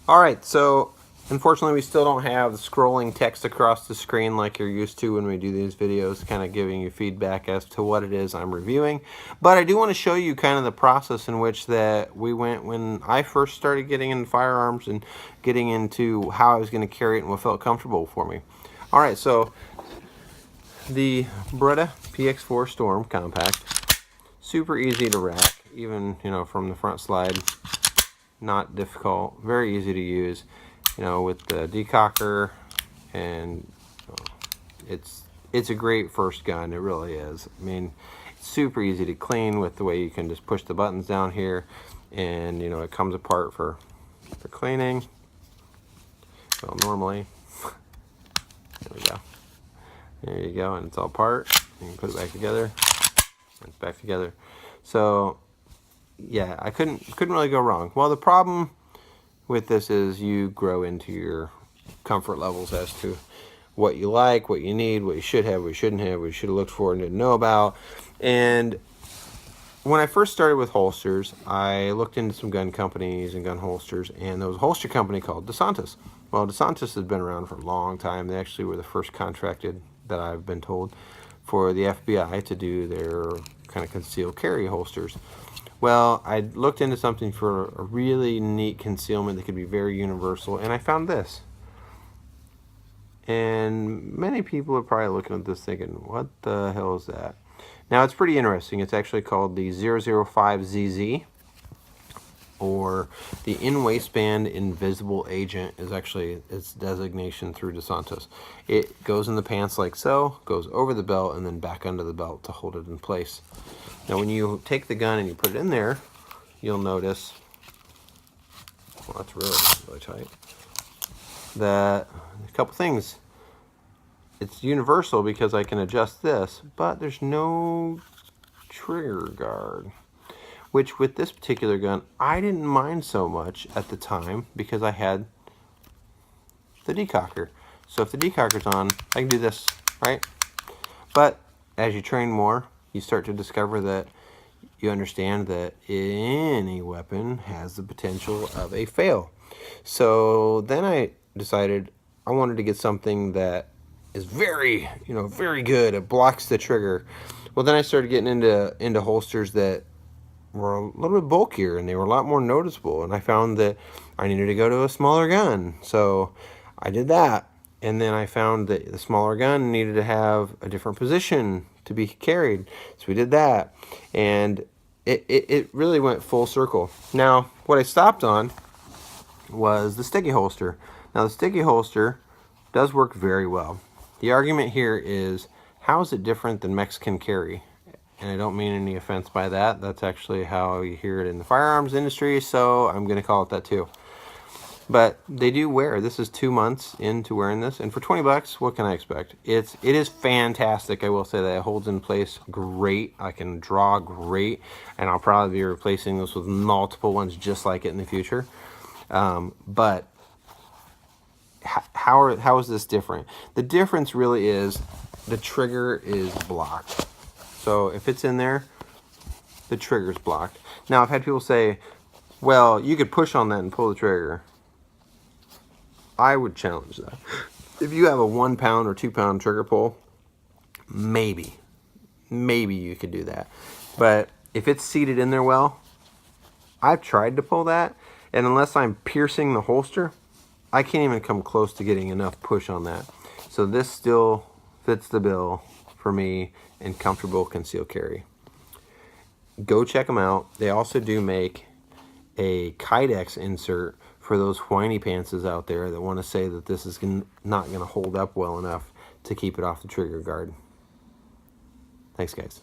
Alright, so unfortunately we still don't have the scrolling text across the screen like you're used to when we do these videos, kind of giving you feedback as to what it is I'm reviewing. But I do want to show you kind of the process in which that we went when I first started getting into firearms and getting into how I was going to carry it and what felt comfortable for me. Alright, so the Beretta PX4 Storm Compact, super easy to rack, even from the front slide. Not difficult, very easy to use, with the decocker, and it's a great first gun. It really is. I mean, it's super easy to clean with the way you can just push the buttons down here, and it comes apart for cleaning. Well, normally, there we go. There you go, and it's all apart. You can put it back together, and it's back together. So yeah, I couldn't really go wrong. Well, the problem with this is you grow into your comfort levels as to what you like, what you need, what you should have, what you shouldn't have, what you should have looked for and didn't know about. And when I first started with holsters, I looked into some gun companies and gun holsters, and there was a holster company called DeSantis. Well, DeSantis has been around for a long time. They actually were the first contracted, that I've been told, for the FBI to do their kind of concealed carry holsters. Well, I looked into something for a really neat concealment that could be very universal, and I found this. And many people are probably looking at this thinking, what the hell is that? Now, it's pretty interesting. It's actually called the 005ZZ, or the in-waistband invisible agent is actually its designation through DeSantis. It goes in the pants like so, goes over the belt, and then back under the belt to hold it in place. Now, when you take the gun and you put it in there, you'll notice, well, that's really tight, that a couple things. It's universal because I can adjust this, but there's no trigger guard, which with this particular gun, I didn't mind so much at the time because I had the decocker. So if the decocker's on, I can do this, right? But as you train more, you start to discover that you understand that any weapon has the potential of a fail. So then I decided I wanted to get something that is very, very good. It blocks the trigger. Well, then I started getting into holsters that were a little bit bulkier, and they were a lot more noticeable. And I found that I needed to go to a smaller gun. So I did that. And then I found that the smaller gun needed to have a different position to be carried. So we did that. And it really went full circle. Now, what I stopped on was the sticky holster. Now, the sticky holster does work very well. The argument here is, how is it different than Mexican carry? And I don't mean any offense by that. That's actually how you hear it in the firearms industry, so I'm going to call it that too. But they do wear. This is 2 months into wearing this, and for 20 bucks, what can I expect? It is fantastic. I will say that it holds in place great. I can draw great, and I'll probably be replacing this with multiple ones just like it in the future. But how is this different? The difference really is the trigger is blocked. So if it's in there, the trigger's blocked. Now, I've had people say, well, you could push on that and pull the trigger. I would challenge that. If you have a 1 pound or 2 pound trigger pull, maybe you could do that. But if it's seated in there well, I've tried to pull that, and unless I'm piercing the holster, I can't even come close to getting enough push on that. So this still fits the bill for me in comfortable concealed carry. Go check them out. They also do make a Kydex insert for those whiny pantses out there that want to say that this is not going to hold up well enough to keep it off the trigger guard. Thanks, guys.